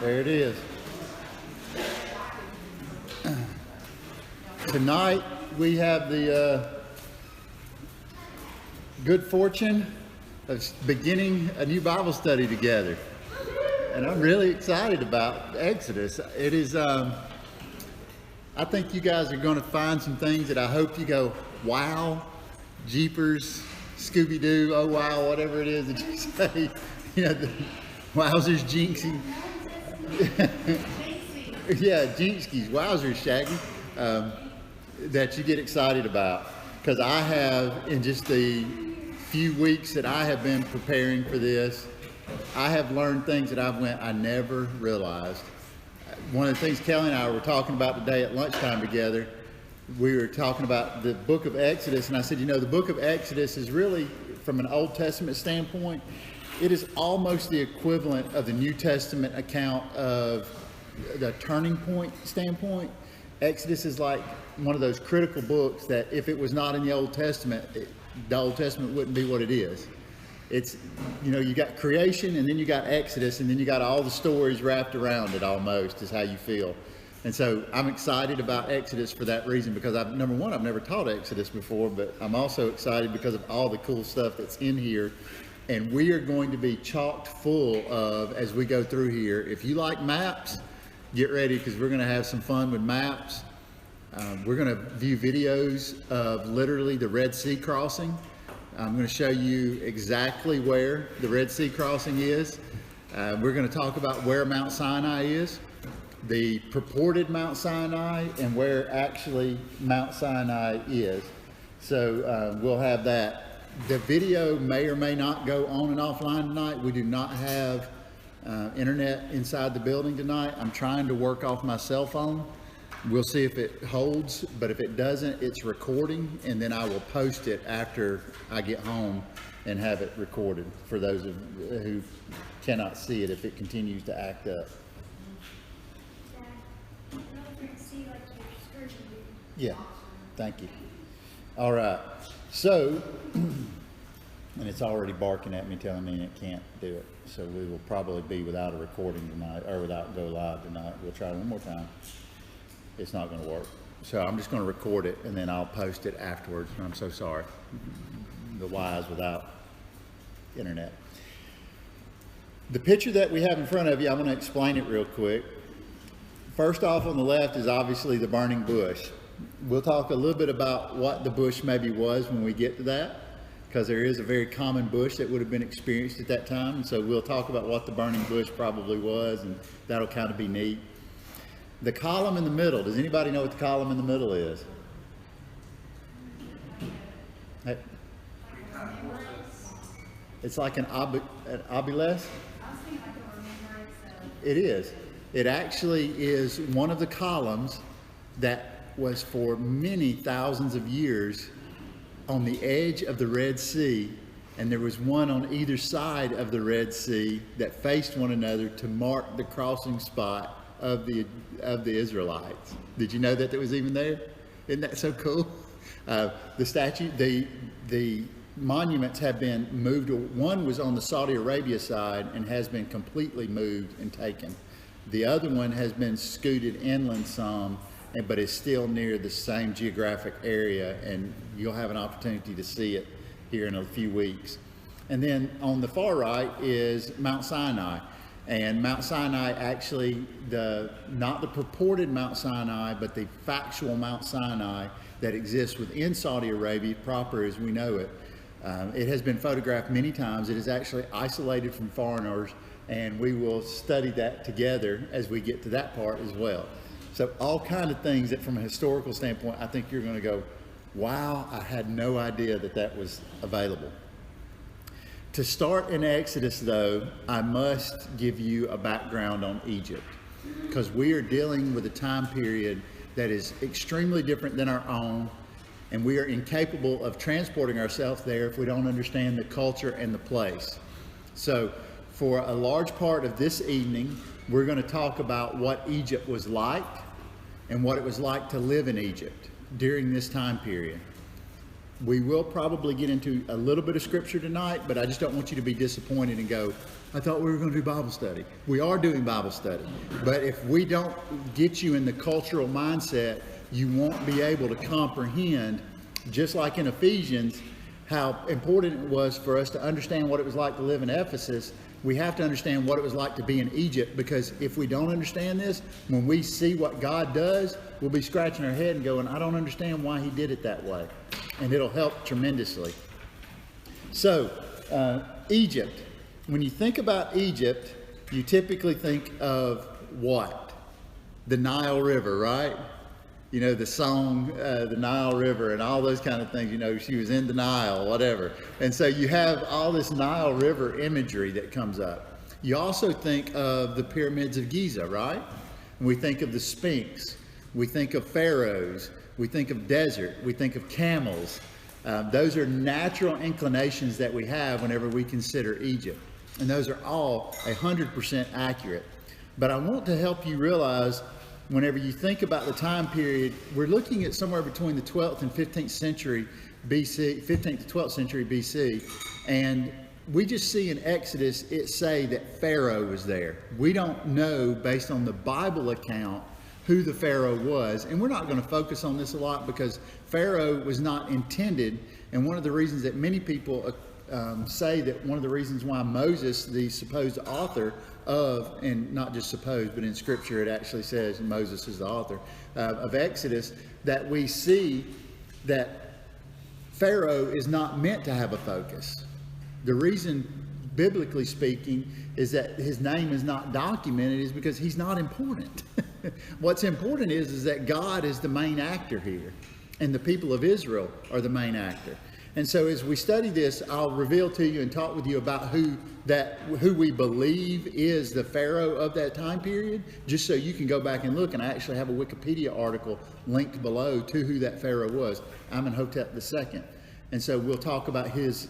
There it is. Tonight we have the good fortune of beginning a new Bible study together. And I'm really excited about Exodus. It is, I think you guys are going to find some things that I hope you go, wow, jeepers, Scooby-Doo, oh wow, whatever it is that you say. You know, the wowzers, jinxie. Yeah, jinxkies, wowzers, Shaggy. That you get excited about. Because I have, in just the few weeks that I have been preparing for this, I have learned things that I never realized. One of the things Kelly and I were talking about today at lunchtime together, we were talking about the book of Exodus, and I said, you know, the book of Exodus is really, from an Old Testament standpoint, it is almost the equivalent of the New Testament account of the turning point standpoint. Exodus is like one of those critical books that if it was not in the Old Testament, the Old Testament wouldn't be what it is. It's, you know, you got creation, and then you got Exodus, and then you got all the stories wrapped around it almost, is how you feel. And so I'm excited about Exodus for that reason, because number one, I've never taught Exodus before, but I'm also excited because of all the cool stuff that's in here. And we are going to be chocked full of, as we go through here. If you like maps, get ready, because we're going to have some fun with maps. We're going to view videos of literally the Red Sea crossing. I'm going to show you exactly where the Red Sea crossing is. We're going to talk about where Mount Sinai is, the purported Mount Sinai, and where actually Mount Sinai is. So we'll have that. The video may or may not go on and offline tonight. We do not have internet inside the building tonight. I'm trying to work off my cell phone. We'll see if it holds, but if it doesn't, it's recording, and then I will post it after I get home and have it recorded for those who cannot see it if it continues to act up. Yeah, thank you. All right, so, and it's already barking at me, telling me it can't do it. So we will probably be without a recording tonight, or without go live tonight. We'll try one more time. It's not going to work. So I'm just going to record it, and then I'll post it afterwards. I'm so sorry. The wise without internet. The picture that we have in front of you, I'm going to explain it real quick. First off, on the left is obviously the burning bush. We'll talk a little bit about what the bush maybe was when we get to that, because there is a very common bush that would have been experienced at that time. And so we'll talk about what the burning bush probably was, and that'll kind of be neat. The column in the middle, does anybody know what the column in the middle is? It's like an obelisk? It is. It actually is one of the columns that was for many thousands of years on the edge of the Red Sea, and there was one on either side of the Red Sea that faced one another to mark the crossing spot of the Israelites. Did you know that was even there? Isn't that so cool? The statue, the monuments have been moved. One was on the Saudi Arabia side and has been completely moved and taken. The other one has been scooted inland some, but is still near the same geographic area, and you'll have an opportunity to see it here in a few weeks. And then on the far right is Mount Sinai. And Mount Sinai actually, not the purported Mount Sinai, but the factual Mount Sinai that exists within Saudi Arabia proper as we know it. It has been photographed many times. It is actually isolated from foreigners, and we will study that together as we get to that part as well. So all kind of things that from a historical standpoint, I think you're going to go, wow, I had no idea that was available. To start in Exodus, though, I must give you a background on Egypt, because we are dealing with a time period that is extremely different than our own, and we are incapable of transporting ourselves there if we don't understand the culture and the place. So for a large part of this evening, we're going to talk about what Egypt was like and what it was like to live in Egypt during this time period. We will probably get into a little bit of scripture tonight, but I just don't want you to be disappointed and go, I thought we were going to do Bible study. We are doing Bible study. But if we don't get you in the cultural mindset, you won't be able to comprehend, just like in Ephesians, how important it was for us to understand what it was like to live in Ephesus. We have to understand what it was like to be in Egypt, because if we don't understand this, when we see what God does, we'll be scratching our head and going, I don't understand why he did it that way. And it'll help tremendously. So, Egypt. When you think about Egypt, you typically think of what? The Nile River, right? You know, the song, the Nile River and all those kind of things. You know, she was in the Nile, whatever. And so you have all this Nile River imagery that comes up. You also think of the pyramids of Giza, right? And we think of the Sphinx. We think of pharaohs. We think of desert. We think of camels. Those are natural inclinations that we have whenever we consider Egypt. And those are all 100% accurate. But I want to help you realize, whenever you think about the time period, we're looking at somewhere between the 12th and 15th century BC, 15th to 12th century BC. And we just see in Exodus, it say that Pharaoh was there. We don't know, based on the Bible account, who the Pharaoh was. And we're not going to focus on this a lot because Pharaoh was not intended. And one of the reasons that many people say that one of the reasons why Moses, the supposed author of, and not just supposed, but in Scripture it actually says Moses is the author of Exodus, that we see that Pharaoh is not meant to have a focus. The reason, biblically speaking, is that his name is not documented is because he's not important. What's important is that God is the main actor here, and the people of Israel are the main actor. And so as we study this, I'll reveal to you and talk with you about who we believe is the Pharaoh of that time period, just so you can go back and look. And I actually have a Wikipedia article linked below to who that Pharaoh was, Amenhotep II. And so we'll talk about his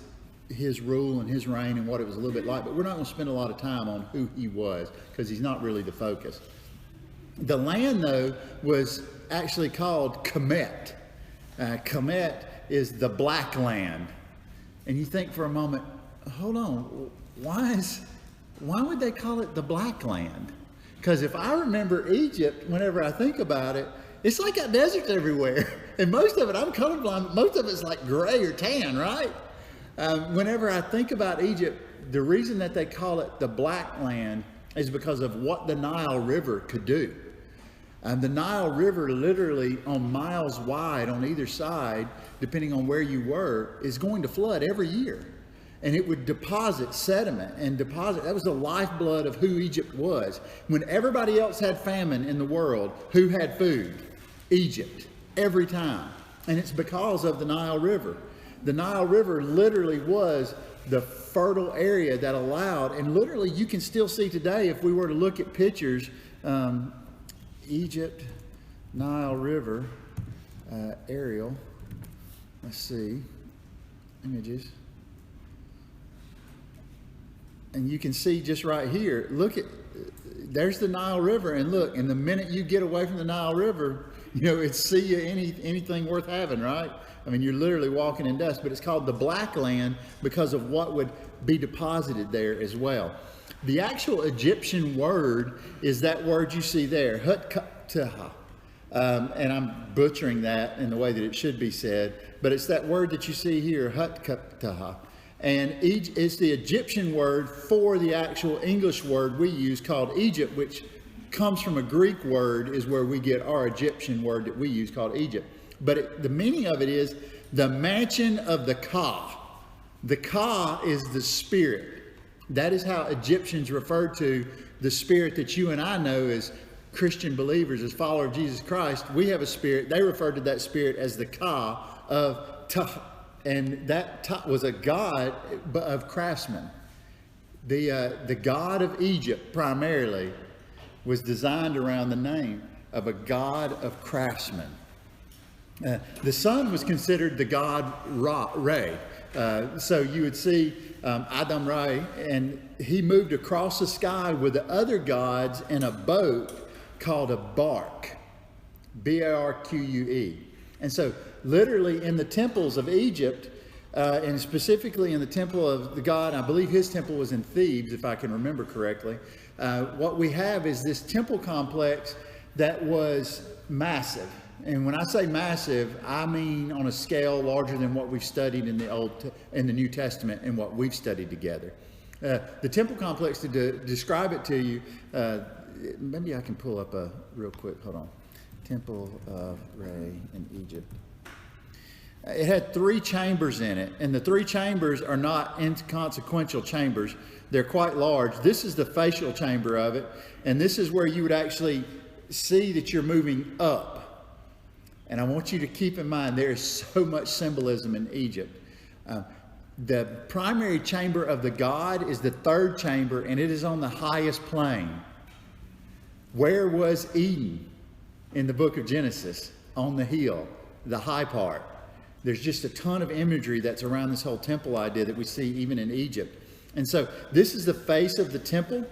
rule and his reign and what it was a little bit like. But we're not going to spend a lot of time on who he was, because he's not really the focus. The land, though, was actually called Kemet. Kemet is the black land. And you think for a moment, hold on, why would they call it the black land? Because if I remember Egypt, whenever I think about it, it's like got deserts everywhere. And most of it, I'm colorblind, but most of it's like gray or tan, right? Whenever I think about Egypt, the reason that they call it the black land is because of what the Nile River could do. And the Nile River, literally on miles wide on either side, depending on where you were, is going to flood every year. And it would deposit sediment and deposit. That was the lifeblood of who Egypt was. When everybody else had famine in the world, who had food? Egypt, every time. And it's because of the Nile River. The Nile River literally was the fertile area that allowed, and literally you can still see today, if we were to look at pictures, Egypt, Nile River, aerial, let's see, images. And you can see just right here, look at, there's the Nile River, and look, and the minute you get away from the Nile River, you know, it's see you anything worth having, right? I mean, you're literally walking in dust, but it's called the Black Land because of what would be deposited there as well. The actual Egyptian word is that word you see there, Hutkaptaha. And I'm butchering that in the way that it should be said, but it's that word that you see here, Hutkaptaha. And it's the Egyptian word for the actual English word we use called Egypt, which comes from a Greek word, is where we get our Egyptian word that we use called Egypt. But the meaning of it is the mansion of the Ka. The Ka is the spirit. That is how Egyptians referred to the spirit that you and I know as Christian believers, as followers of Jesus Christ. We have a spirit. They referred to that spirit as the Ka of Ta. And that Ta was a god of craftsmen. The god of Egypt primarily was designed around the name of a god of craftsmen. The sun was considered the god Ra. So you would see Adam Ra, and he moved across the sky with the other gods in a boat called a bark, B-A-R-Q-U-E. And so literally in the temples of Egypt, and specifically in the temple of the god, I believe his temple was in Thebes, if I can remember correctly. What we have is this temple complex that was massive. And when I say massive, I mean on a scale larger than what we've studied in the New Testament and what we've studied together. The temple complex, to describe it to you, maybe I can pull up a real quick, hold on. Temple of Re in Egypt. It had 3 chambers in it, and the 3 chambers are not inconsequential chambers. They're quite large. This is the facial chamber of it, and this is where you would actually see that you're moving up. And I want you to keep in mind there is so much symbolism in Egypt. The primary chamber of the god is the 3rd chamber, and it is on the highest plane. Where was Eden in the book of Genesis? On the hill, the high part. There's just a ton of imagery that's around this whole temple idea that we see even in Egypt. And so this is the face of the temple.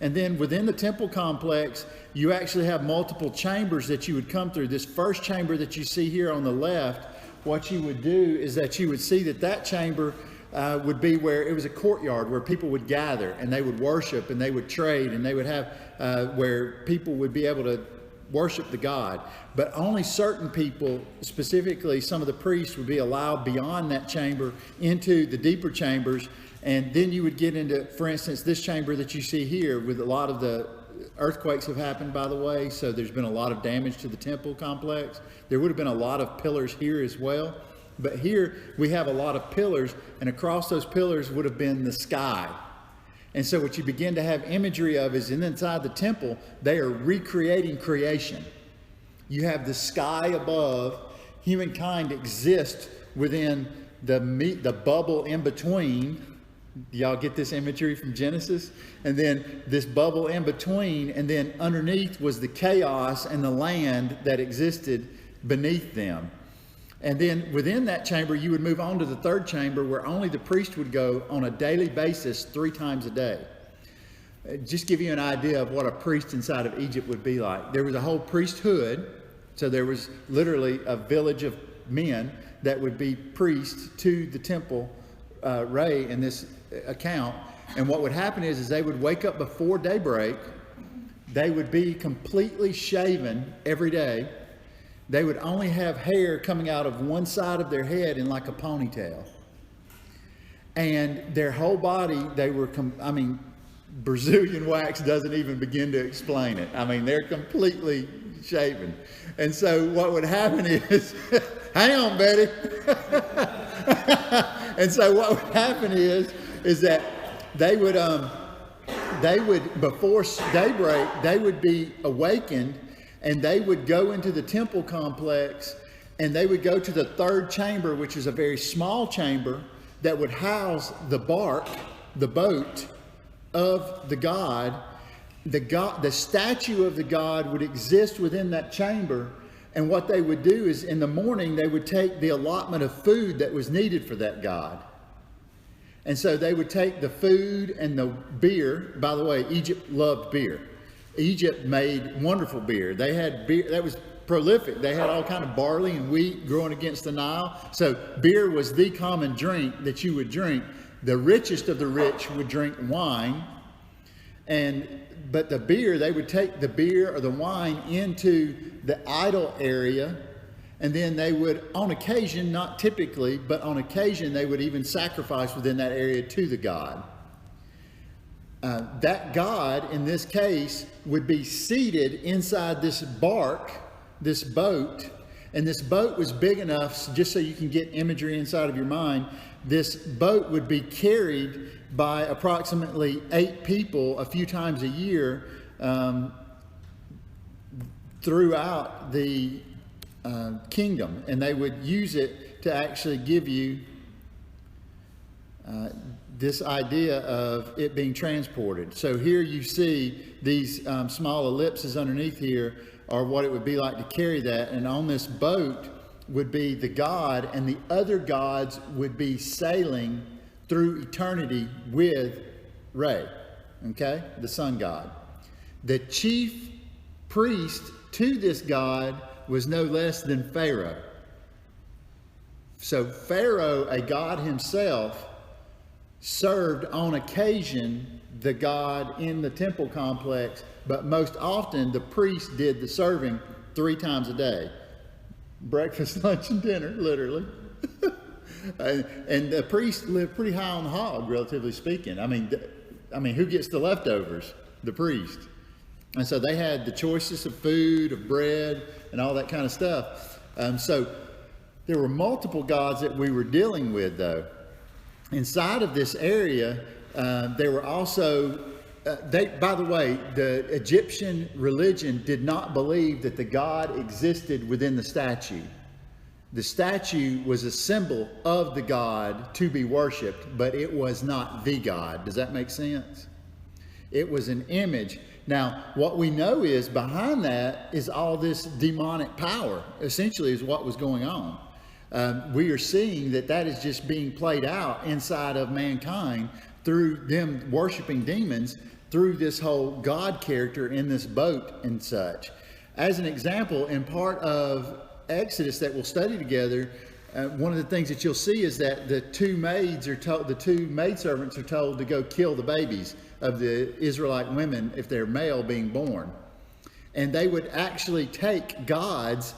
And then within the temple complex, you actually have multiple chambers that you would come through. This first chamber that you see here on the left, what you would do is that you would see that chamber would be where it was a courtyard where people would gather and they would worship and they would trade, and they would have where people would be able to worship the god. But only certain people, specifically some of the priests, would be allowed beyond that chamber into the deeper chambers. And then you would get into, for instance, this chamber that you see here, with a lot of the earthquakes have happened, by the way, so there's been a lot of damage to the temple complex. There would have been a lot of pillars here as well. But here we have a lot of pillars, and across those pillars would have been the sky. And so what you begin to have imagery of is inside the temple, they are recreating creation. You have the sky above. Humankind exists within the bubble in between. Y'all get this imagery from Genesis? And then this bubble in between, and then underneath was the chaos and the land that existed beneath them. And then within that chamber, you would move on to the 3rd chamber, where only the priest would go on a daily basis 3 times a day. Just give you an idea of what a priest inside of Egypt would be like. There was a whole priesthood. So there was literally a village of men that would be priests to the temple, Re, in this account. And what would happen is they would wake up before daybreak. They would be completely shaven every day. They would only have hair coming out of one side of their head in like a ponytail. And their whole body, they were, Brazilian wax doesn't even begin to explain it. I mean, they're completely shaven. And so what would happen is, hang on, Betty. And so what would happen is that they would, before daybreak, they would be awakened, and they would go into the temple complex, and they would go to the 3rd chamber, which is a very small chamber that would house the bark, the boat of the god. The statue of the god would exist within that chamber. And what they would do is in the morning, they would take the allotment of food that was needed for that god. And so they would take the food and the beer. By the way, Egypt loved beer. Egypt made wonderful beer. They had beer that was prolific. They had all kind of barley and wheat growing against the Nile. So beer was the common drink that you would drink. The richest of the rich would drink wine. But the beer, they would take the beer or the wine into the idol area, and then they would, on occasion, not typically, but on occasion, they would even sacrifice within that area to the god. That god, in this case, would be seated inside this bark, this boat, and this boat was big enough, just so you can get imagery inside of your mind, this boat would be carried by approximately 8 people a few times a year throughout the kingdom, and they would use it to actually give you this idea of it being transported. So here you see these small ellipses underneath here are what it would be like to carry that, and on this boat would be the god, and the other gods would be sailing through eternity with Re, okay, the sun god. The chief priest to this god was no less than Pharaoh. So Pharaoh, a god himself, served on occasion the god in the temple complex, but most often the priest did the serving 3 times a day. Breakfast, lunch, and dinner, literally. And the priest lived pretty high on the hog, relatively speaking. I mean, who gets the leftovers? The priest. And so they had the choicest of food, of bread, and all that kind of stuff. So there were multiple gods that we were dealing with, though. Inside of this area, there were also, by the way, the Egyptian religion did not believe that the god existed within the statue. The statue was a symbol of the god to be worshipped, but it was not the god. Does that make sense? It was an image. Now, what we know is behind that is all this demonic power, essentially, is what was going on. We are seeing that is just being played out inside of mankind through them worshiping demons, through this whole God character in this boat and such. As an example, in part of Exodus that we'll study together, one of the things that you'll see is that the 2 maidservants are told to go kill the babies of the Israelite women if they're male being born. And they would actually take gods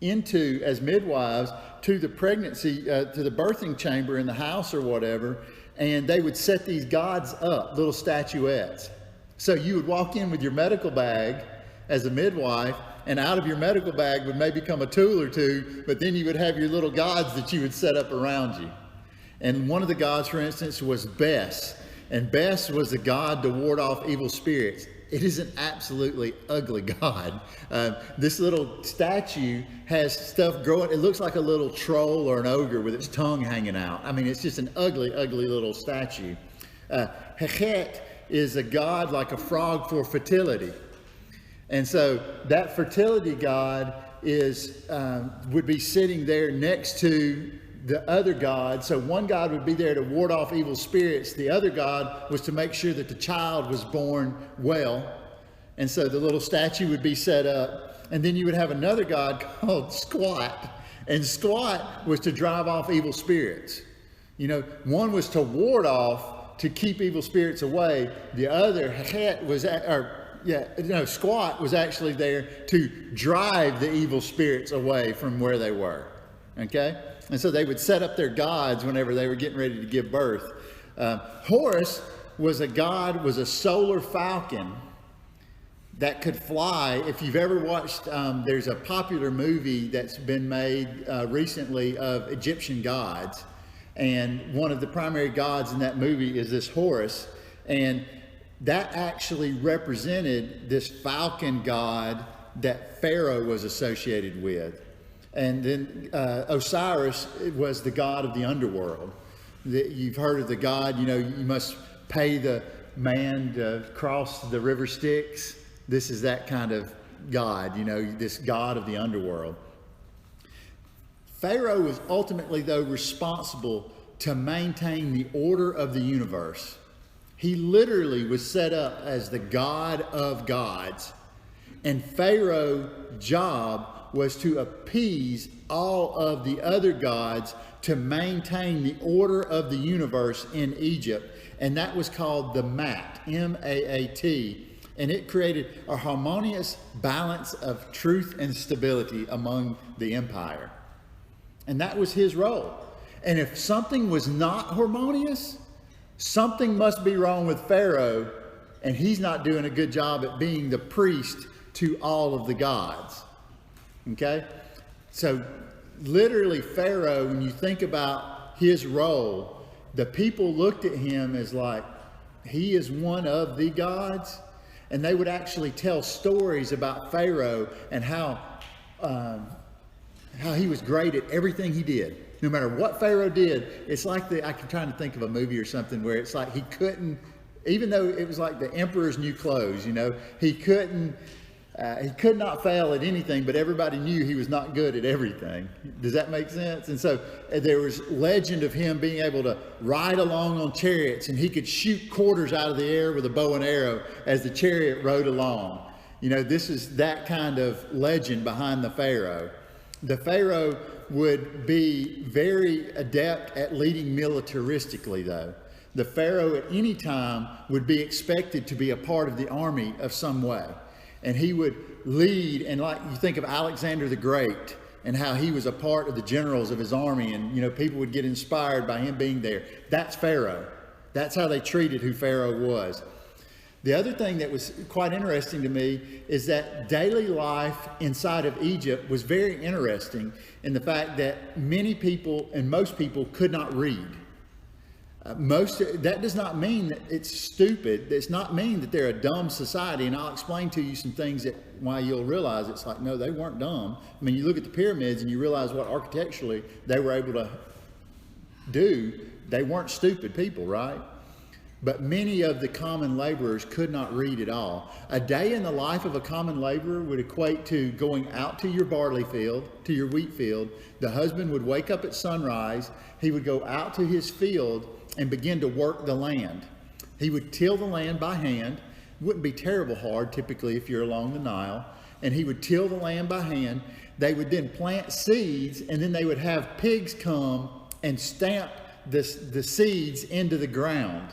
into, as midwives, to the pregnancy, to the birthing chamber in the house or whatever, and they would set these gods up, little statuettes. So you would walk in with your medical bag as a midwife, and out of your medical bag would maybe come a tool or 2, but then you would have your little gods that you would set up around you. And one of the gods, for instance, was Bes. And Bes was the god to ward off evil spirits. It is an absolutely ugly god. This little statue has stuff growing. It looks like a little troll or an ogre with its tongue hanging out. I mean, it's just an ugly, ugly little statue. Heket is a god like a frog for fertility. And so that fertility god would be sitting there next to the other god. So one god would be there to ward off evil spirits. The other god was to make sure that the child was born well. And so the little statue would be set up. And then you would have another god called Squat. And Squat was to drive off evil spirits. You know, one was to ward off, to keep evil spirits away. The other, Het, Squat was actually there to drive the evil spirits away from where they were. Okay? And so they would set up their gods whenever they were getting ready to give birth. Horus was a solar falcon that could fly. If you've ever watched, there's a popular movie that's been made recently of Egyptian gods. And one of the primary gods in that movie is this Horus. And that actually represented this falcon god that Pharaoh was associated with. And then Osiris was the god of the underworld. You've heard of the god, you must pay the man to cross the river Styx. This is that kind of god, this god of the underworld. Pharaoh was ultimately, though, responsible to maintain the order of the universe. He literally was set up as the god of gods. And Pharaoh's job was to appease all of the other gods to maintain the order of the universe in Egypt. And that was called the Maat, M-A-A-T. And it created a harmonious balance of truth and stability among the empire. And that was his role. And if something was not harmonious, something must be wrong with Pharaoh, and he's not doing a good job at being the priest to all of the gods. Okay? So literally Pharaoh, when you think about his role, the people looked at him as like, he is one of the gods. And they would actually tell stories about Pharaoh and how he was great at everything he did. No matter what Pharaoh did, it's like I'm trying to think of a movie or something where it's like he couldn't, even though it was like the emperor's new clothes, he could not fail at anything, but everybody knew he was not good at everything. Does that make sense? And so there was legend of him being able to ride along on chariots, and he could shoot quarters out of the air with a bow and arrow as the chariot rode along. This is that kind of legend behind the Pharaoh. The Pharaoh would be very adept at leading militaristically, though. The Pharaoh at any time would be expected to be a part of the army of some way. And he would lead, and like you think of Alexander the Great and how he was a part of the generals of his army, and people would get inspired by him being there. That's Pharaoh. That's how they treated who Pharaoh was. The other thing that was quite interesting to me is that daily life inside of Egypt was very interesting in the fact that many people and most people could not read. That does not mean that it's stupid. It does not mean that they're a dumb society. And I'll explain to you some things that why you'll realize it's like, no, they weren't dumb. I mean, you look at the pyramids and you realize what architecturally they were able to do. They weren't stupid people, right? But many of the common laborers could not read at all. A day in the life of a common laborer would equate to going out to your barley field, to your wheat field. The husband would wake up at sunrise. He would go out to his field and begin to work the land. He would till the land by hand. It wouldn't be terrible hard typically if you're along the Nile. And he would till the land by hand. They would then plant seeds, and then they would have pigs come and stamp the seeds into the ground.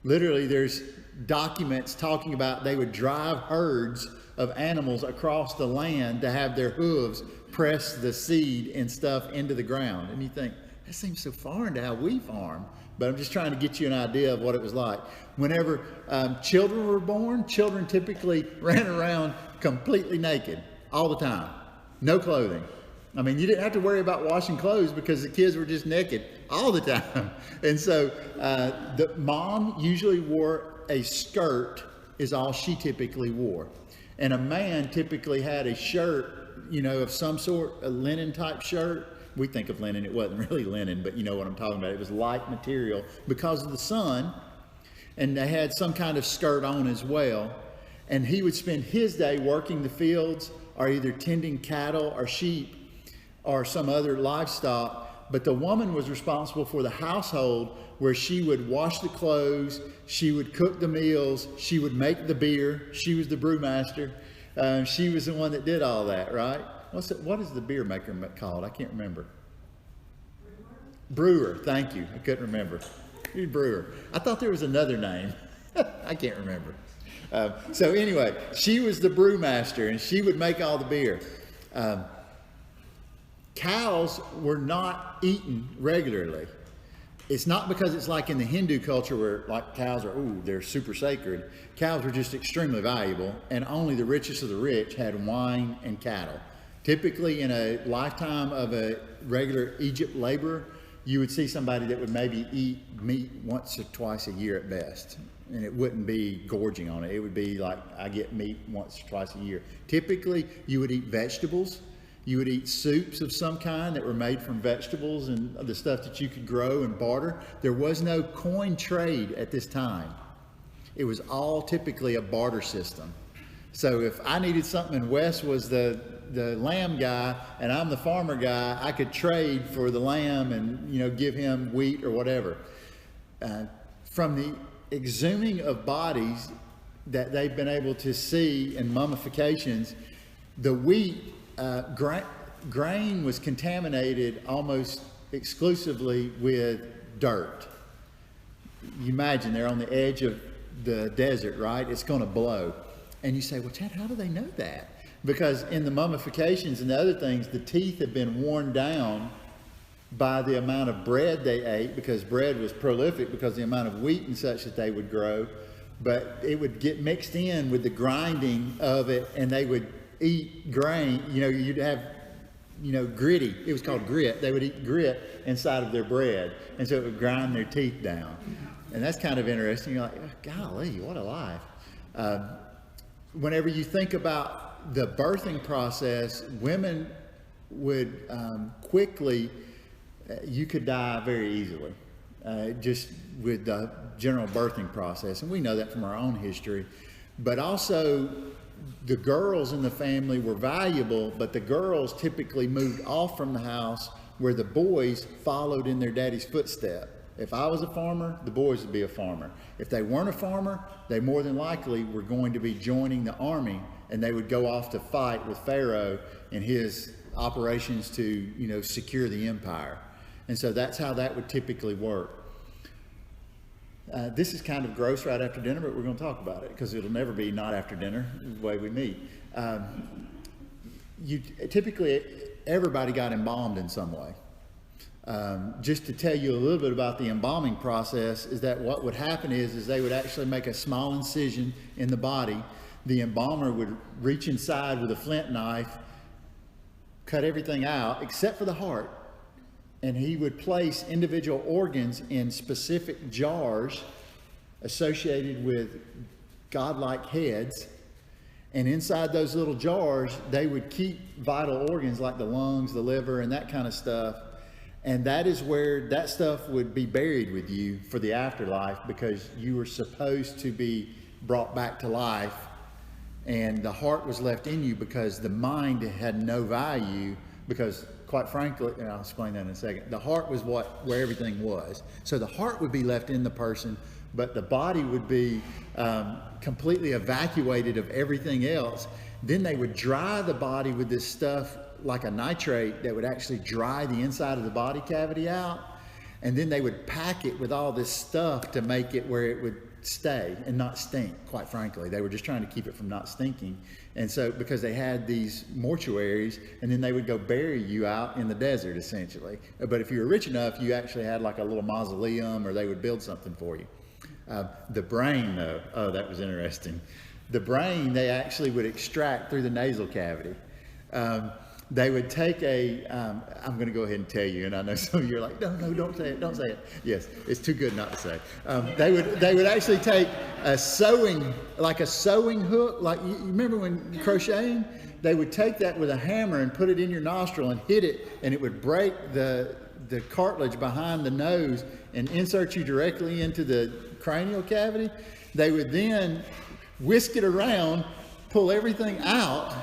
Literally, there's documents talking about they would drive herds of animals across the land to have their hooves press the seed and stuff into the ground. And you think, that seems so foreign to how we farm. But I'm just trying to get you an idea of what it was like. Whenever children were born, children typically ran around completely naked all the time. No clothing. I mean, you didn't have to worry about washing clothes because the kids were just naked all the time. And so the mom usually wore a skirt is all she typically wore. And a man typically had a shirt, of some sort, a linen type shirt. We think of linen, it wasn't really linen, but you know what I'm talking about. It was light material because of the sun, and they had some kind of skirt on as well. And he would spend his day working the fields or either tending cattle or sheep or some other livestock. But the woman was responsible for the household, where she would wash the clothes, she would cook the meals, she would make the beer. She was the brewmaster. She was the one that did all that, right? What is the beer maker called? I can't remember. Brewer. Thank you. I couldn't remember. Brewer. I thought there was another name. I can't remember. So anyway, she was the brewmaster, and she would make all the beer. Cows were not eaten regularly. It's not because it's like in the Hindu culture where like cows are, they're super sacred. Cows were just extremely valuable, and only the richest of the rich had wine and cattle. Typically in a lifetime of a regular Egypt laborer, you would see somebody that would maybe eat meat once or twice a year at best. And it wouldn't be gorging on it. It would be like, I get meat once or twice a year. Typically, you would eat vegetables. You would eat soups of some kind that were made from vegetables and the stuff that you could grow and barter. There was no coin trade at this time. It was all typically a barter system. So if I needed something and Wes was the lamb guy and I'm the farmer guy, I could trade for the lamb and give him wheat or whatever. From the exhuming of bodies that they've been able to see in mummifications, the wheat grain was contaminated almost exclusively with dirt. You imagine they're on the edge of the desert, right? It's going to blow. And you say, well, Chad, how do they know that? Because in the mummifications and the other things, the teeth have been worn down by the amount of bread they ate, because bread was prolific because of the amount of wheat and such that they would grow. But it would get mixed in with the grinding of it, and they would eat grain. You'd have, gritty. It was called grit. They would eat grit inside of their bread, and so it would grind their teeth down. And that's kind of interesting. You're like, oh, golly, what a life. Whenever you think about the birthing process, women would quickly, you could die very easily, just with the general birthing process. And we know that from our own history. But also, the girls in the family were valuable, but the girls typically moved off from the house where the boys followed in their daddy's footstep. If I was a farmer, the boys would be a farmer. If they weren't a farmer, they more than likely were going to be joining the army, and they would go off to fight with Pharaoh and his operations to, you know, secure the empire. And so that's how that would typically work. This is kind of gross right after dinner, but we're going to talk about it because it'll never be not after dinner the way we meet. Typically, everybody got embalmed in some way. Just to tell you a little bit about the embalming process is that what would happen is they would actually make a small incision in the body. The embalmer would reach inside with a flint knife, cut everything out except for the heart. And he would place individual organs in specific jars associated with godlike heads. And inside those little jars, they would keep vital organs like the lungs, the liver, and that kind of stuff. And that is where that stuff would be buried with you for the afterlife, because you were supposed to be brought back to life. And the heart was left in you because the mind had no value, because quite frankly, and I'll explain that in a second, the heart was where everything was. So the heart would be left in the person, but the body would be completely evacuated of everything else. Then they would dry the body with this stuff like a nitrate that would actually dry the inside of the body cavity out. And then they would pack it with all this stuff to make it where it would stay and not stink, quite frankly. They were just trying to keep it from not stinking. And so, because they had these mortuaries, and then they would go bury you out in the desert, essentially. But if you were rich enough, you actually had like a little mausoleum, or they would build something for you. The brain, though, oh, that was interesting. The brain, they actually would extract through the nasal cavity. They would take I'm going to go ahead and tell you, and I know some of you are like, no, don't say it, don't say it. Yes, it's too good not to say. They would actually take a sewing hook, like you remember when crocheting? They would take that with a hammer and put it in your nostril and hit it, and it would break the cartilage behind the nose and insert you directly into the cranial cavity. They would then whisk it around, pull everything out.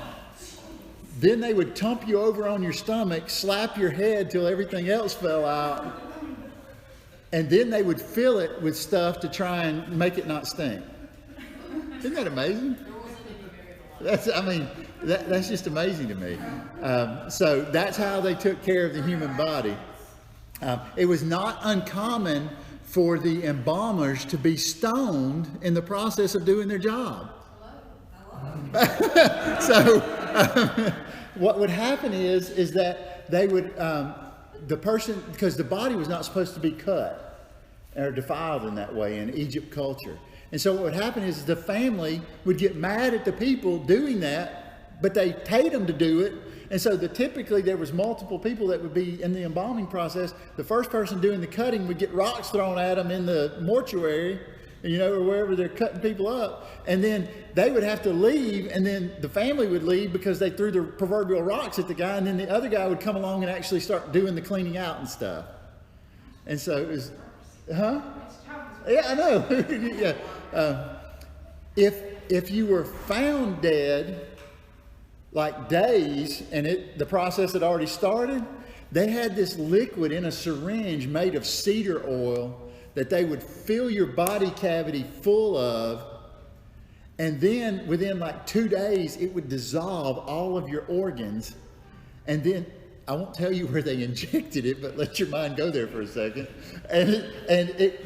Then they would tump you over on your stomach, slap your head till everything else fell out, and then they would fill it with stuff to try and make it not stink. Isn't that amazing? That's just amazing to me. So that's how they took care of the human body. It was not uncommon for the embalmers to be stoned in the process of doing their job. So what would happen is that they would, the person, because the body was not supposed to be cut or defiled in that way in Egypt culture. And so what would happen is the family would get mad at the people doing that, but they paid them to do it. And so typically there was multiple people that would be in the embalming process. The first person doing the cutting would get rocks thrown at them in the mortuary, you know, or wherever they're cutting people up. And then they would have to leave, and then the family would leave because they threw the proverbial rocks at the guy, and then the other guy would come along and actually start doing the cleaning out and stuff. And so it was, huh? Yeah, I know. Yeah. If you were found dead, like days, and the process had already started, they had this liquid in a syringe made of cedar oil that they would fill your body cavity full of, and then within like 2 days, it would dissolve all of your organs. And then, I won't tell you where they injected it, but let your mind go there for a second. And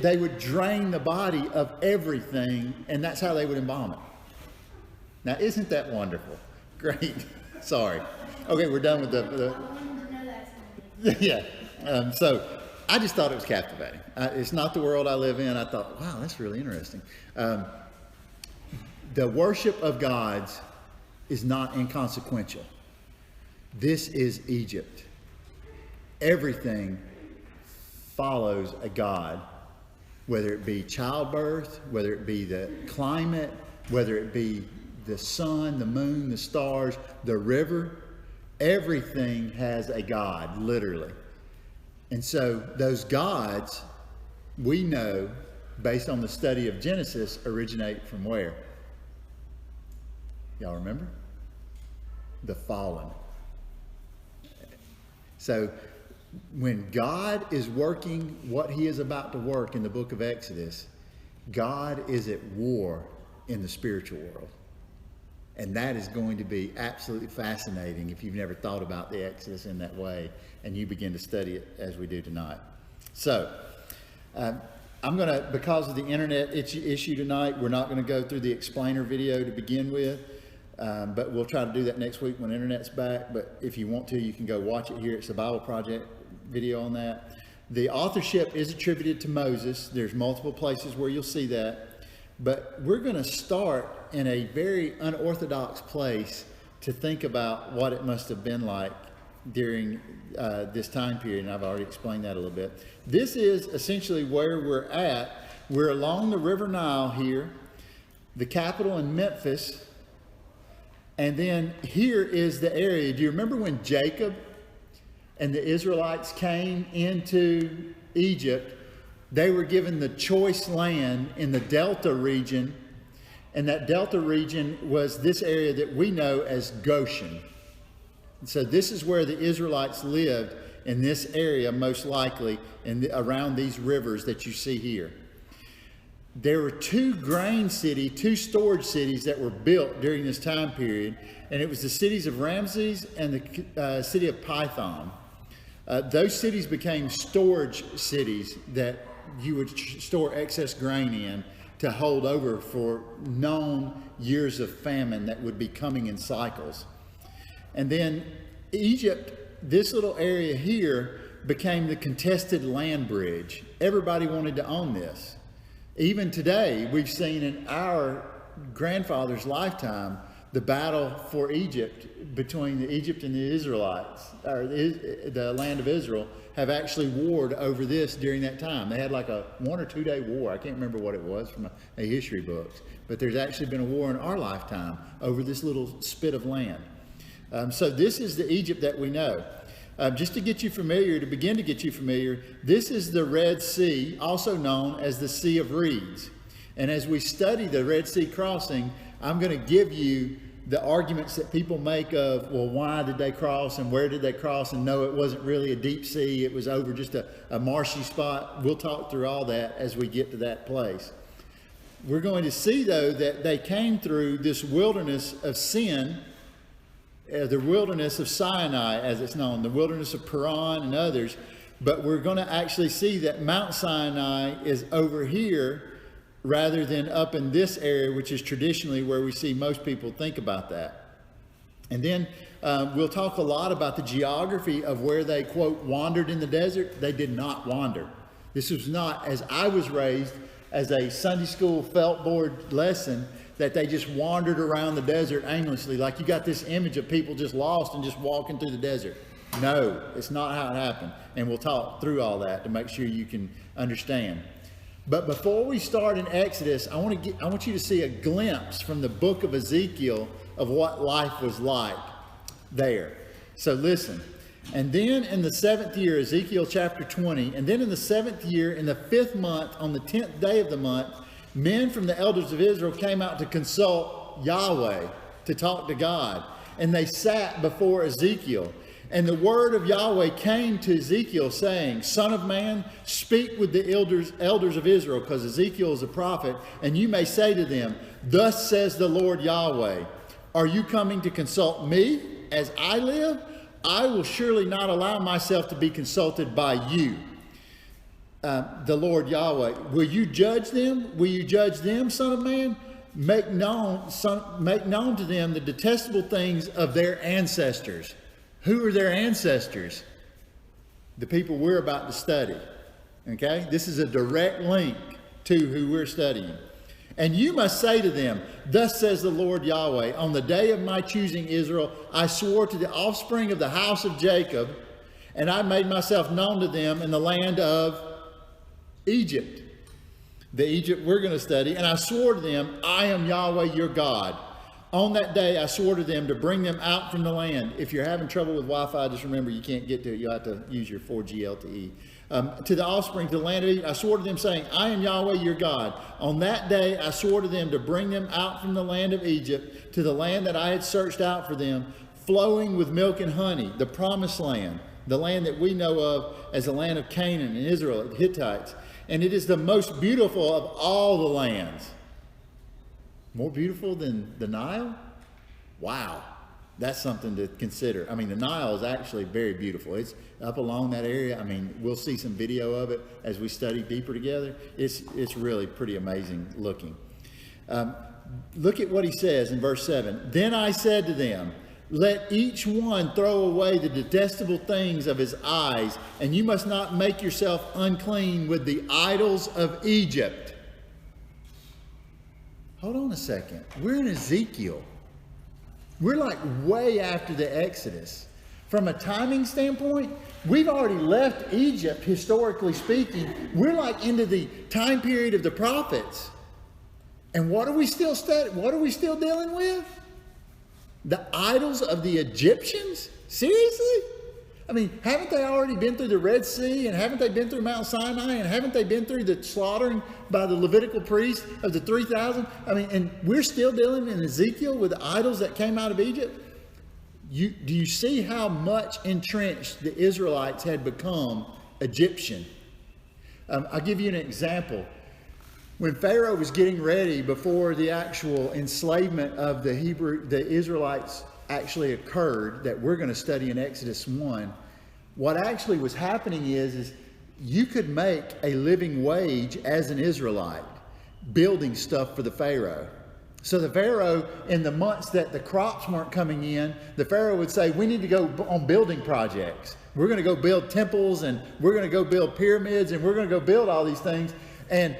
they would drain the body of everything, and that's how they would embalm it. Now, isn't that wonderful? Great. Sorry. Okay, we're done with the yeah. So I just thought it was captivating. It's not the world I live in. I thought, wow, that's really interesting. The worship of gods is not inconsequential. This is Egypt. Everything follows a god, whether it be childbirth, whether it be the climate, whether it be the sun, the moon, the stars, the river. Everything has a god, literally. And so those gods, we know, based on the study of Genesis, originate from where? Y'all remember? The fallen. So when God is working what he is about to work in the book of Exodus, God is at war in the spiritual world. And that is going to be absolutely fascinating if you've never thought about the Exodus in that way and you begin to study it as we do tonight. So, I'm going to, because of the internet issue tonight, we're not going to go through the explainer video to begin with, but we'll try to do that next week when the internet's back. But if you want to, you can go watch it here. It's the Bible Project video on that. The authorship is attributed to Moses. There's multiple places where you'll see that. But we're going to start in a very unorthodox place to think about what it must have been like during this time period, and I've already explained that a little bit. This is essentially where we're at. We're along the River Nile here, the capital in Memphis, and then here is the area. Do you remember when Jacob and the Israelites came into Egypt? They were given the choice land in the Delta region, and that Delta region was this area that we know as Goshen. So this is where the Israelites lived, in this area most likely, around these rivers that you see here. There were two storage cities that were built during this time period, and it was the cities of Ramses and the city of Pithom. Those cities became storage cities that you would store excess grain in to hold over for known years of famine that would be coming in cycles. And then Egypt, this little area here, became the contested land bridge. Everybody wanted to own this. Even today, we've seen in our grandfather's lifetime the battle for Egypt between Egypt and the Israelites, or the land of Israel, have actually warred over this during that time. They had like a 1 or 2 day war. I can't remember what it was from a history books, but there's actually been a war in our lifetime over this little spit of land. So this is the Egypt that we know. Just to get you familiar, to begin to get you familiar, this is the Red Sea, also known as the Sea of Reeds. And as we study the Red Sea crossing, I'm going to give you the arguments that people make of, well, why did they cross and where did they cross? And no, it wasn't really a deep sea. It was over just a marshy spot. We'll talk through all that as we get to that place. We're going to see, though, that they came through this wilderness of sin, the wilderness of Sinai, as it's known, the wilderness of Paran and others. But we're going to actually see that Mount Sinai is over here rather than up in this area, which is traditionally where we see most people think about that. And then we'll talk a lot about the geography of where they, quote, wandered in the desert. They did not wander. This was not, as I was raised, as a Sunday school felt board lesson, that they just wandered around the desert aimlessly, like you got this image of people just lost and just walking through the desert. No, it's not how it happened. And we'll talk through all that to make sure you can understand. But before we start in Exodus, I want you to see a glimpse from the book of Ezekiel of what life was like there. So listen. And then in the 7th year, Ezekiel chapter 20, and then in the 7th year, in the 5th month, on the 10th day of the month, men from the elders of Israel came out to consult Yahweh, to talk to God. And they sat before Ezekiel. And the word of Yahweh came to Ezekiel, saying, Son of man, speak with the elders of Israel, because Ezekiel is a prophet, and you may say to them, Thus says the Lord Yahweh, Are you coming to consult me as I live? I will surely not allow myself to be consulted by you. The Lord Yahweh, will you judge them? Will you judge them, son of man? Make known to them the detestable things of their ancestors. Who are their ancestors? The people we're about to study. Okay? This is a direct link to who we're studying. And you must say to them, Thus says the Lord Yahweh, on the day of my choosing Israel, I swore to the offspring of the house of Jacob, and I made myself known to them in the land of Egypt. The Egypt we're going to study. And I swore to them, I am Yahweh your God. On that day, I swore to them to bring them out from the land. If you're having trouble with Wi-Fi, just remember you can't get to it. You'll have to use your 4G LTE. To the offspring, to the land of Egypt, I swore to them, saying, I am Yahweh your God. On that day, I swore to them to bring them out from the land of Egypt to the land that I had searched out for them, flowing with milk and honey, the promised land, the land that we know of as the land of Canaan and Israel, the Hittites. And it is the most beautiful of all the lands. More beautiful than the Nile? Wow. That's something to consider. I mean, the Nile is actually very beautiful. It's up along that area. I mean, we'll see some video of it as we study deeper together. It's really pretty amazing looking. Look at what he says in verse 7. Then I said to them, let each one throw away the detestable things of his eyes, and you must not make yourself unclean with the idols of Egypt. Hold on a second. We're in Ezekiel. We're like way after the Exodus. From a timing standpoint, we've already left Egypt, historically speaking. We're like into the time period of the prophets. And what are we still What are we still dealing with? The idols of the Egyptians? Seriously? I mean, haven't they already been through the Red Sea, and haven't they been through Mount Sinai, and haven't they been through the slaughtering by the Levitical priest of the 3,000? I mean, and we're still dealing in Ezekiel with the idols that came out of Egypt. Do you see how much entrenched the Israelites had become Egyptian? I'll give you an example. When Pharaoh was getting ready before the actual enslavement of the Israelites actually occurred, that we're going to study in Exodus 1, what actually was happening is you could make a living wage as an Israelite building stuff for the Pharaoh. So the Pharaoh, in the months that the crops weren't coming in, the Pharaoh would say, we need to go on building projects. We're going to go build temples, and we're going to go build pyramids, and we're going to go build all these things. And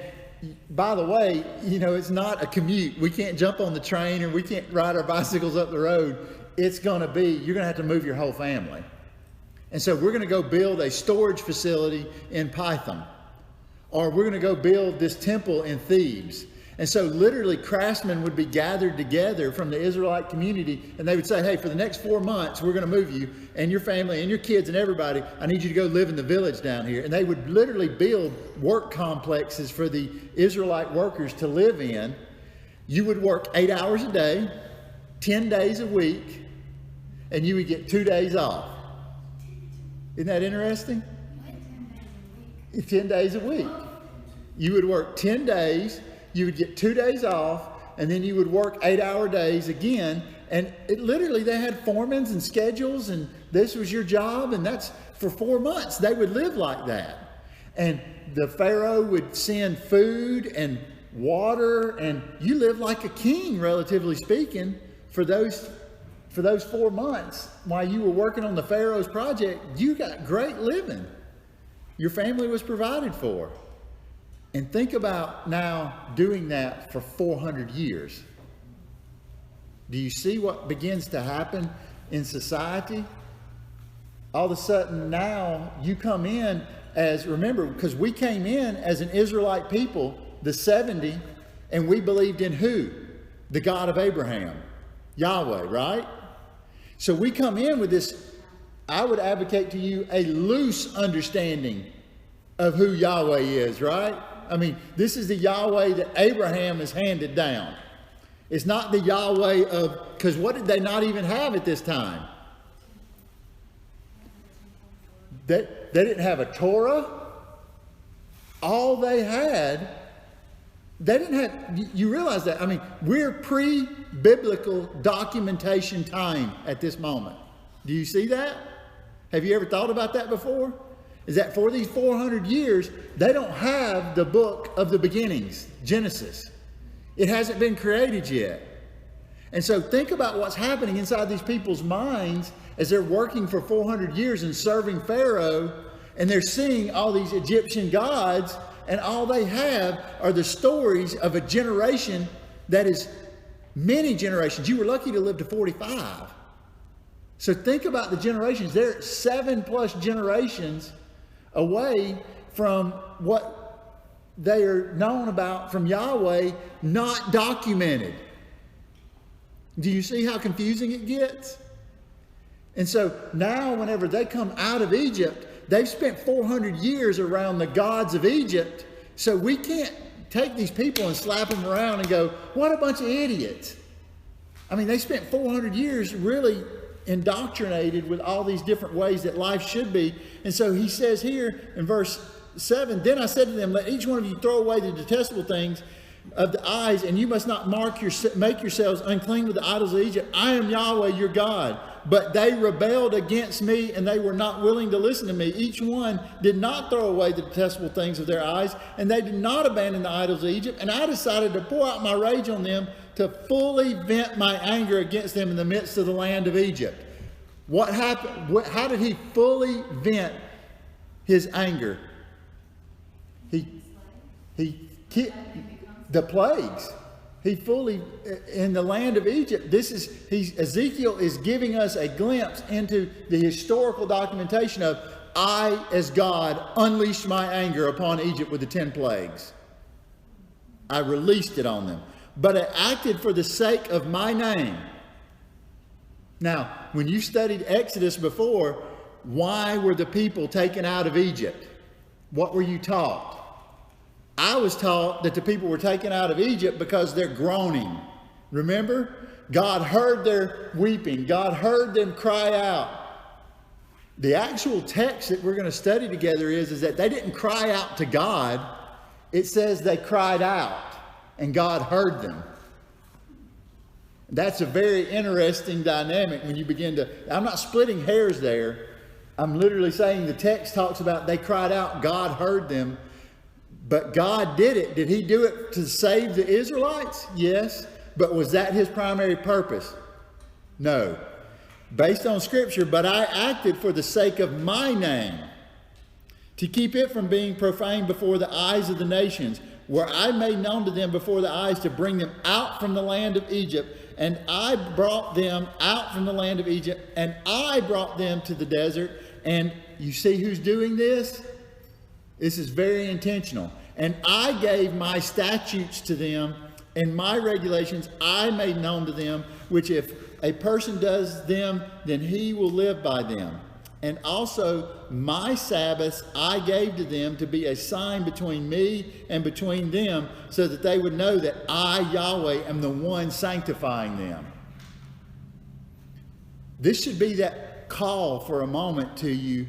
by the way, you know, it's not a commute. We can't jump on the train, or we can't ride our bicycles up the road. It's going to be, you're going to have to move your whole family. And so we're going to go build a storage facility in Pithom, or we're going to go build this temple in Thebes. And so literally craftsmen would be gathered together from the Israelite community, and they would say, hey, for the next 4 months, we're going to move you and your family and your kids and everybody. I need you to go live in the village down here. And they would literally build work complexes for the Israelite workers to live in. You would work 8 hours a day, 10 days a week, and you would get 2 days off. Isn't that interesting? 10 days a week. You would work 10 days, you would get 2 days off, and then you would work 8-hour days again. And literally they had foremans and schedules, and this was your job, and that's for 4 months. They would live like that. And the Pharaoh would send food and water, and you lived like a king, relatively speaking, for those 4 months while you were working on the Pharaoh's project. You got great living. Your family was provided for. And think about now doing that for 400 years. Do you see what begins to happen in society? All of a sudden now you come in as, remember, because we came in as an Israelite people, the 70, and we believed in who? The God of Abraham, Yahweh, right? So we come in with this, I would advocate to you, a loose understanding of who Yahweh is, right? I mean, this is the Yahweh that Abraham has handed down. It's not the Yahweh of, because what did they not even have at this time? They didn't have a Torah. All they had, they didn't have, you realize that. I mean, we're pre-biblical documentation time at this moment. Do you see that? Have you ever thought about that before? Is that for these 400 years, they don't have the book of the beginnings, Genesis. It hasn't been created yet. And so think about what's happening inside these people's minds as they're working for 400 years and serving Pharaoh, and they're seeing all these Egyptian gods, and all they have are the stories of a generation that is many generations. You were lucky to live to 45. So think about the generations. They're 7+ generations away from what they are known about from Yahweh, not documented. Do you see how confusing it gets? And so now whenever they come out of Egypt, they've spent 400 years around the gods of Egypt. So we can't take these people and slap them around and go, what a bunch of idiots. I mean, they spent 400 years really indoctrinated with all these different ways that life should be. And so he says here in verse 7, then I said to them, let each one of you throw away the detestable things of the eyes, and you must not make yourselves unclean with the idols of Egypt. I am Yahweh your God. But they rebelled against me, and they were not willing to listen to me. Each one did not throw away the detestable things of their eyes, and they did not abandon the idols of Egypt. And I decided to pour out my rage on them, to fully vent my anger against them in the midst of the land of Egypt. What happened? How did he fully vent his anger? The plagues. He fully, in the land of Egypt, Ezekiel is giving us a glimpse into the historical documentation of, I, as God, unleashed my anger upon Egypt with the 10 plagues. I released it on them. But I acted for the sake of my name. Now, when you studied Exodus before, why were the people taken out of Egypt? What were you taught? I was taught that the people were taken out of Egypt because they're groaning. Remember? God heard their weeping. God heard them cry out. The actual text that we're going to study together is that they didn't cry out to God. It says they cried out and God heard them. That's a very interesting dynamic when you begin to... I'm not splitting hairs there. I'm literally saying the text talks about they cried out, God heard them. But God did it. Did he do it to save the Israelites? Yes. But was that his primary purpose? No. Based on Scripture, but I acted for the sake of my name, to keep it from being profaned before the eyes of the nations, where I made known to them before the eyes to bring them out from the land of Egypt. And I brought them out from the land of Egypt, and I brought them to the desert. And you see who's doing this? This is very intentional. And I gave my statutes to them, and my regulations I made known to them, which if a person does them, then he will live by them. And also my Sabbaths I gave to them to be a sign between me and between them, so that they would know that I, Yahweh, am the one sanctifying them. This should be that call for a moment to you,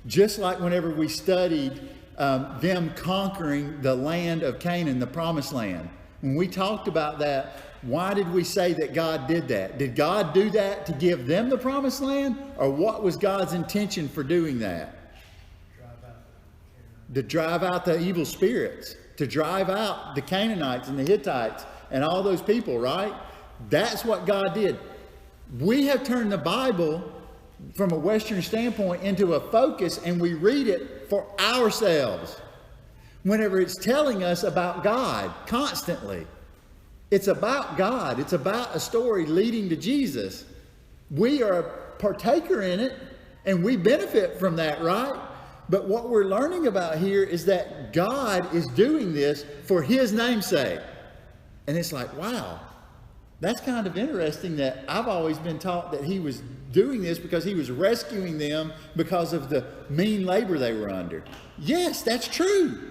just like whenever we studied them conquering the land of Canaan, the promised land. When we talked about that, why did we say that God did that? Did God do that to give them the promised land? Or what was God's intention for doing that? To drive out the evil spirits. To drive out the Canaanites and the Hittites and all those people, right? That's what God did. We have turned the Bible from a Western standpoint into a focus, and we read it for ourselves whenever it's telling us about God constantly. It's about God. It's about a story leading to Jesus. We are a partaker in it, and we benefit from that, right? But what we're learning about here is that God is doing this for his name's sake. And it's like, wow, that's kind of interesting that I've always been taught that he was doing this because he was rescuing them because of the mean labor they were under. Yes, that's true.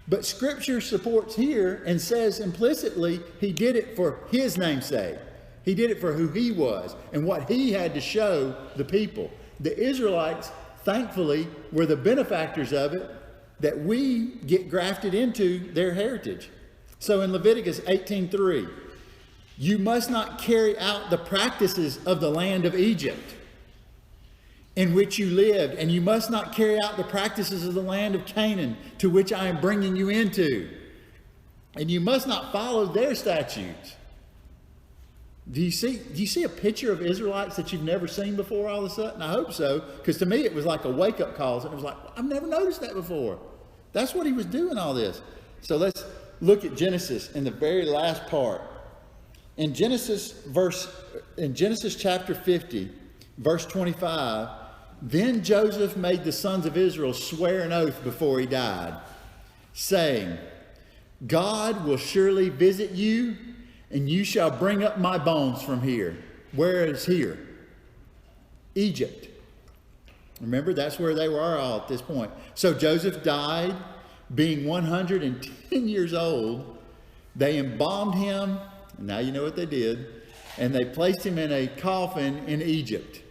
But Scripture supports here and says implicitly he did it for his name's sake. He did it for who he was and what he had to show the people. The Israelites, thankfully, were the benefactors of it, that we get grafted into their heritage. So in Leviticus 18:3, you must not carry out the practices of the land of Egypt in which you lived, and you must not carry out the practices of the land of Canaan to which I am bringing you into. And you must not follow their statutes. Do you see a picture of Israelites that you've never seen before all of a sudden? I hope so, because to me it was like a wake-up call. And it was like, I've never noticed that before. That's what he was doing all this. So let's look at Genesis in the very last part. In Genesis chapter 50, verse 25, then Joseph made the sons of Israel swear an oath before he died, saying, God will surely visit you, and you shall bring up my bones from here. Where is here? Egypt. Remember, that's where they were all at this point. So Joseph died, being 110 years old. They embalmed him. Now you know what they did. And they placed him in a coffin in Egypt.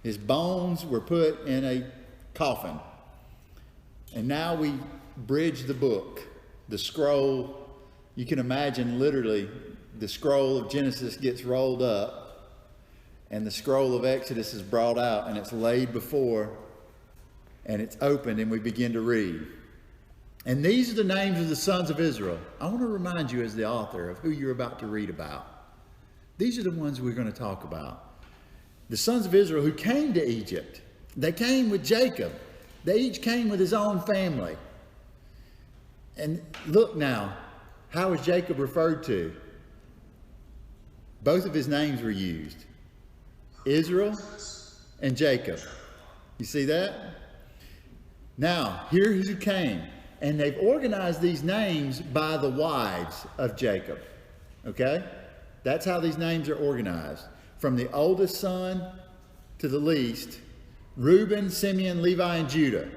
His bones were put in a coffin. And now we bridge the book, the scroll You can imagine literally the scroll of Genesis gets rolled up and the scroll of Exodus is brought out and it's laid before and it's opened and we begin to read. And these are the names of the sons of Israel. I want to remind you as the author of who you're about to read about. These are the ones we're going to talk about. The sons of Israel who came to Egypt. They came with Jacob. They each came with his own family. And look now, how is Jacob referred to? Both of his names were used. Israel and Jacob. You see that? Now, here's who came. And they've organized these names by the wives of Jacob. Okay? That's how these names are organized. From the oldest son to the least, Reuben, Simeon, Levi, and Judah.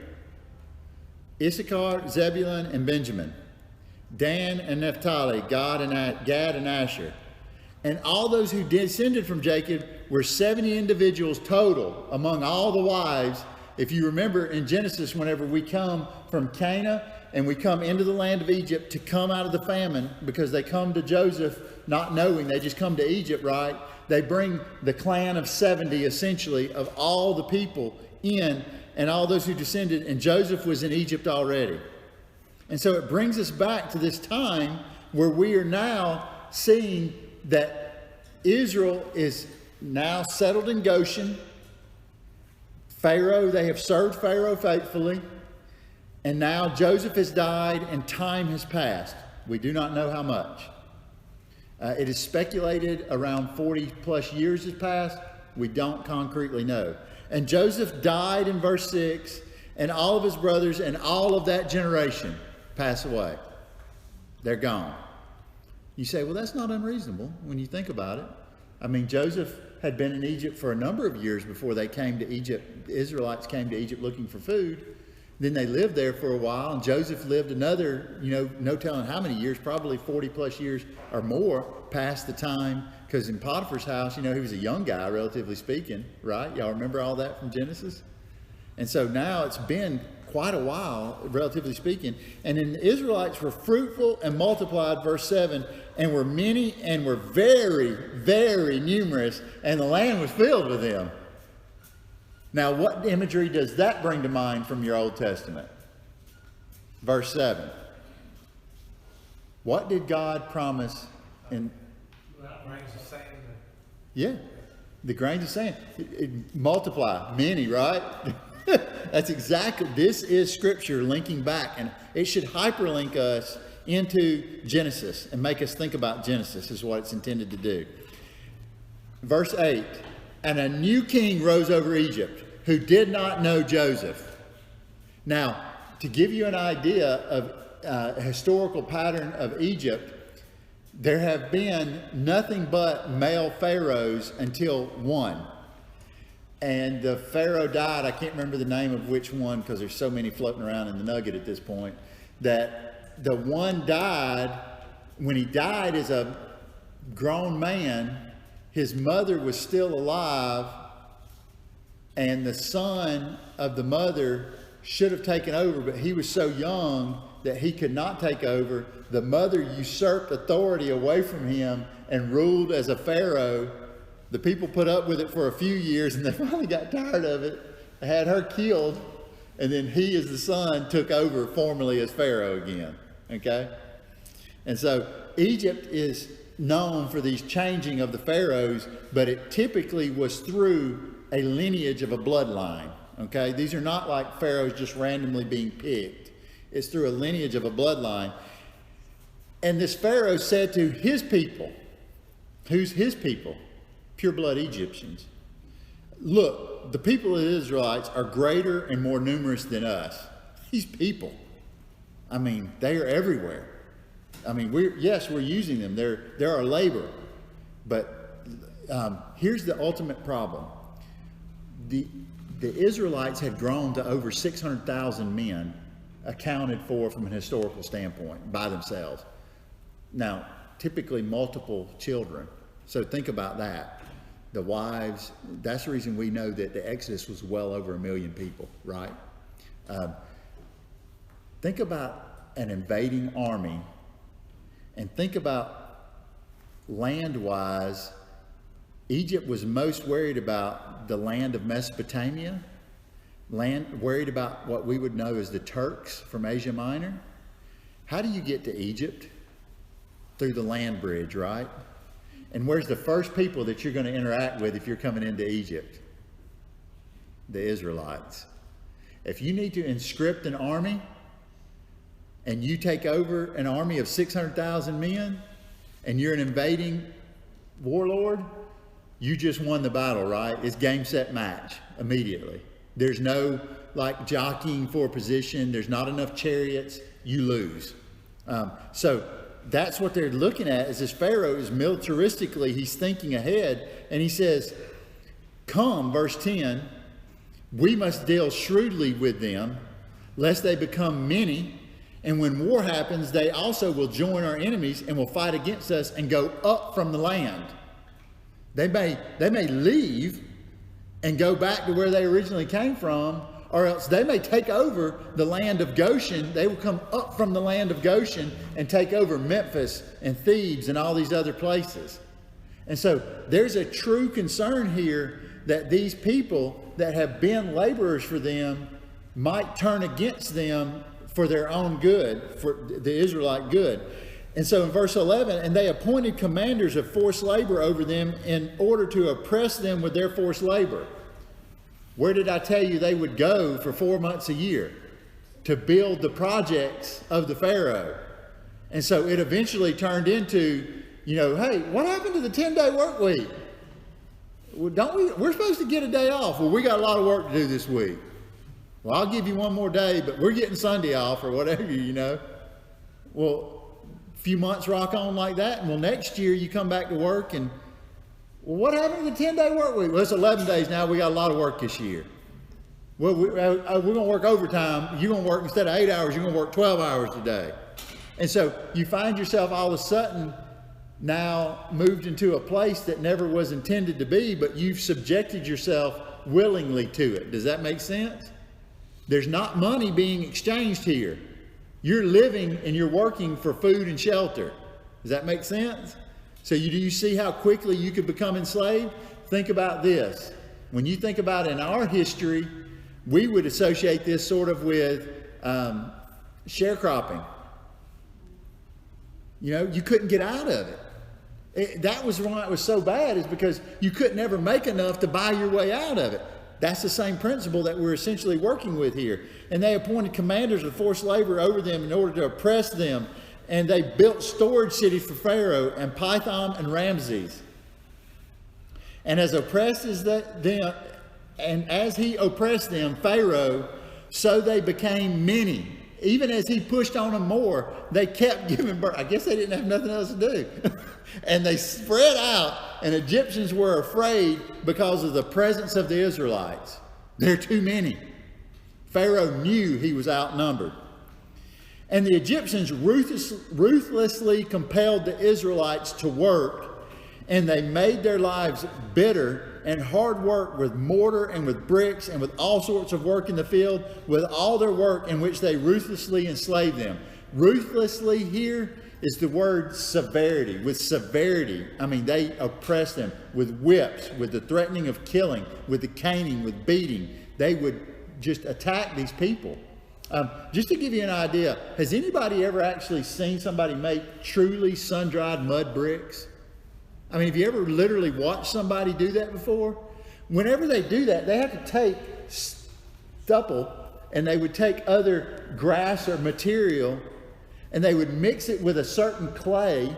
Issachar, Zebulun, and Benjamin. Dan and Naphtali, Gad and Asher. And all those who descended from Jacob were 70 individuals total among all the wives. If you remember in Genesis, whenever we come from Canaan and we come into the land of Egypt to come out of the famine, because they come to Joseph not knowing, they just come to Egypt, right? They bring the clan of 70 essentially of all the people in, and all those who descended, and Joseph was in Egypt already. And so it brings us back to this time where we are now seeing that Israel is now settled in Goshen. Pharaoh, they have served Pharaoh faithfully. And now Joseph has died and time has passed. We do not know how much. It is speculated around 40 plus years has passed. We don't concretely know. And Joseph died in verse 6, and all of his brothers and all of that generation pass away. They're gone. You say, well, that's not unreasonable when you think about it. I mean, Joseph had been in Egypt for a number of years before they came to Egypt. The Israelites came to Egypt looking for food. Then they lived there for a while, and Joseph lived another, no telling how many years, probably 40 plus years or more past the time, because in Potiphar's house, he was a young guy, relatively speaking, right? Y'all remember all that from Genesis? And so now it's been quite a while, relatively speaking. And then the Israelites were fruitful and multiplied, verse 7, and were many and were very, very numerous, and the land was filled with them. Now, what imagery does that bring to mind from your Old Testament? Verse 7. What did God promise in... Grains of sand. Yeah, the grains of sand. It multiply, many, right? That's exactly, this is Scripture linking back, and it should hyperlink us into Genesis and make us think about Genesis is what it's intended to do. Verse 8, and a new king rose over Egypt who did not know Joseph. Now, to give you an idea of a historical pattern of Egypt, there have been nothing but male pharaohs until one. And the pharaoh died. I can't remember the name of which one because there's so many floating around in the nugget at this point. That the one died. When he died as a grown man, his mother was still alive. And the son of the mother should have taken over, but he was so young that he could not take over. The mother usurped authority away from him and ruled as a pharaoh. The people put up with it for a few years, and they finally got tired of it, had her killed, and then he, as the son, took over formally as pharaoh again. Okay? And so Egypt is known for these changing of the pharaohs, but it typically was through a lineage of a bloodline. Okay? These are not like pharaohs just randomly being picked. It's through a lineage of a bloodline. And this pharaoh said to his people, who's his people? Pure blood Egyptians. Look, the people of the Israelites are greater and more numerous than us. These people, I mean, they are everywhere. I mean, we're using them. They're our labor. But here's the ultimate problem. The Israelites had grown to over 600,000 men accounted for from an historical standpoint by themselves. Now, typically multiple children. So think about that. The wives, that's the reason we know that the Exodus was well over 1 million people, right? Think about an invading army And think about land-wise, Egypt was most worried about the land of Mesopotamia, worried about what we would know as the Turks from Asia Minor. How do you get to Egypt? Through the land bridge, right? And where's the first people that you're going to interact with if you're coming into Egypt? The Israelites. If you need to conscript an army and you take over an army of 600,000 men and you're an invading warlord, you just won the battle, right? It's game, set, match immediately. There's no like jockeying for position. There's not enough chariots. You lose. So that's what they're looking at is this Pharaoh is militaristically, he's thinking ahead. And he says, come, verse 10, we must deal shrewdly with them, lest they become many. And when war happens, they also will join our enemies and will fight against us and go up from the land. They may leave and go back to where they originally came from, or else they may take over the land of Goshen. They will come up from the land of Goshen and take over Memphis and Thebes and all these other places. And so there's a true concern here that these people that have been laborers for them might turn against them for their own good, for the Israelite good. And so in verse 11, and they appointed commanders of forced labor over them in order to oppress them with their forced labor. Where did I tell you they would go for 4 months a year? To build the projects of the Pharaoh. And so it eventually turned into, hey, what happened to the 10-day work week? Well, we're supposed to get a day off. Well, we got a lot of work to do this week. Well, I'll give you one more day, but we're getting Sunday off or whatever, Well, a few months rock on like that, and next year you come back to work and, well, what happened to the 10-day work week? Well, it's 11 days now. We got a lot of work this year. Well, we're going to work overtime. You're going to work, instead of 8 hours, you're going to work 12 hours a day. And so you find yourself all of a sudden now moved into a place that never was intended to be, but you've subjected yourself willingly to it. Does that make sense? There's not money being exchanged here. You're living and you're working for food and shelter. Does that make sense? So do you see how quickly you could become enslaved? Think about this. When you think about in our history, we would associate this sort of with sharecropping. You couldn't get out of it. That was why it was so bad, is because you couldn't ever make enough to buy your way out of it. That's the same principle that we're essentially working with here. And they appointed commanders of forced labor over them in order to oppress them. And they built storage cities for Pharaoh and Pithom and Ramses. And as he oppressed them, Pharaoh, so they became many. Even as he pushed on them more, they kept giving birth. I guess they didn't have nothing else to do. And they spread out, and Egyptians were afraid because of the presence of the Israelites. They're too many. Pharaoh knew he was outnumbered. And the Egyptians ruthlessly compelled the Israelites to work, and they made their lives bitter and hard work with mortar and with bricks and with all sorts of work in the field, with all their work in which they ruthlessly enslaved them. Ruthlessly here is the word severity. With severity, I mean, they oppressed them with whips, with the threatening of killing, with the caning, with beating. They would just attack these people. Just to give you an idea, has anybody ever actually seen somebody make truly sun-dried mud bricks? I mean, have you ever literally watched somebody do that before? Whenever they do that, they have to take stubble, and they would take other grass or material, and they would mix it with a certain clay,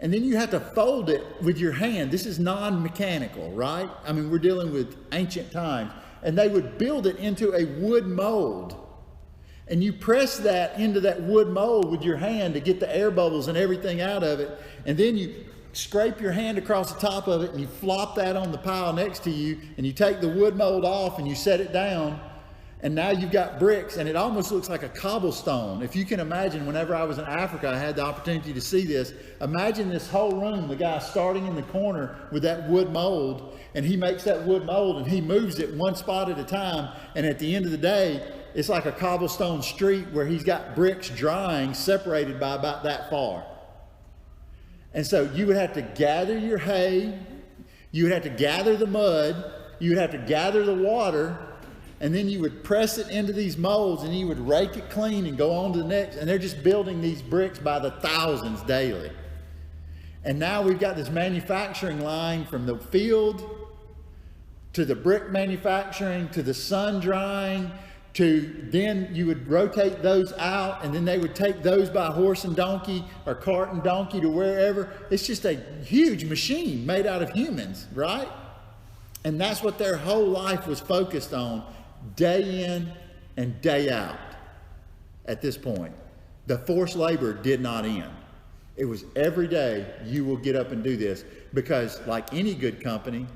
and then you have to fold it with your hand. This is non-mechanical, right? I mean, we're dealing with ancient times. And they would build it into a wood mold. And you press that into that wood mold with your hand to get the air bubbles and everything out of it. And then you scrape your hand across the top of it and you flop that on the pile next to you, and you take the wood mold off and you set it down. And now you've got bricks, and it almost looks like a cobblestone. If you can imagine, whenever I was in Africa, I had the opportunity to see this. Imagine this whole room, the guy starting in the corner with that wood mold, and he makes that wood mold and he moves it one spot at a time. And at the end of the day, it's like a cobblestone street where he's got bricks drying separated by about that far. And so you would have to gather your hay, you would have to gather the mud, you would have to gather the water, and then you would press it into these molds and you would rake it clean and go on to the next. And they're just building these bricks by the thousands daily. And now we've got this manufacturing line from the field to the brick manufacturing to the sun drying to then you would rotate those out and then they would take those by horse and donkey or cart and donkey to wherever. It's just a huge machine made out of humans, right? And that's what their whole life was focused on, day in and day out at this point. The forced labor did not end. It was every day you will get up and do this, because like any good company,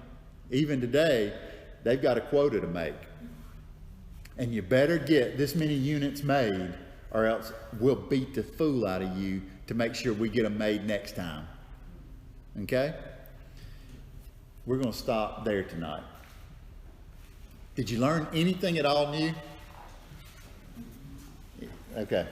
even today, they've got a quota to make. And you better get this many units made or else we'll beat the fool out of you to make sure we get them made next time. Okay? We're going to stop there tonight. Did you learn anything at all new? Okay.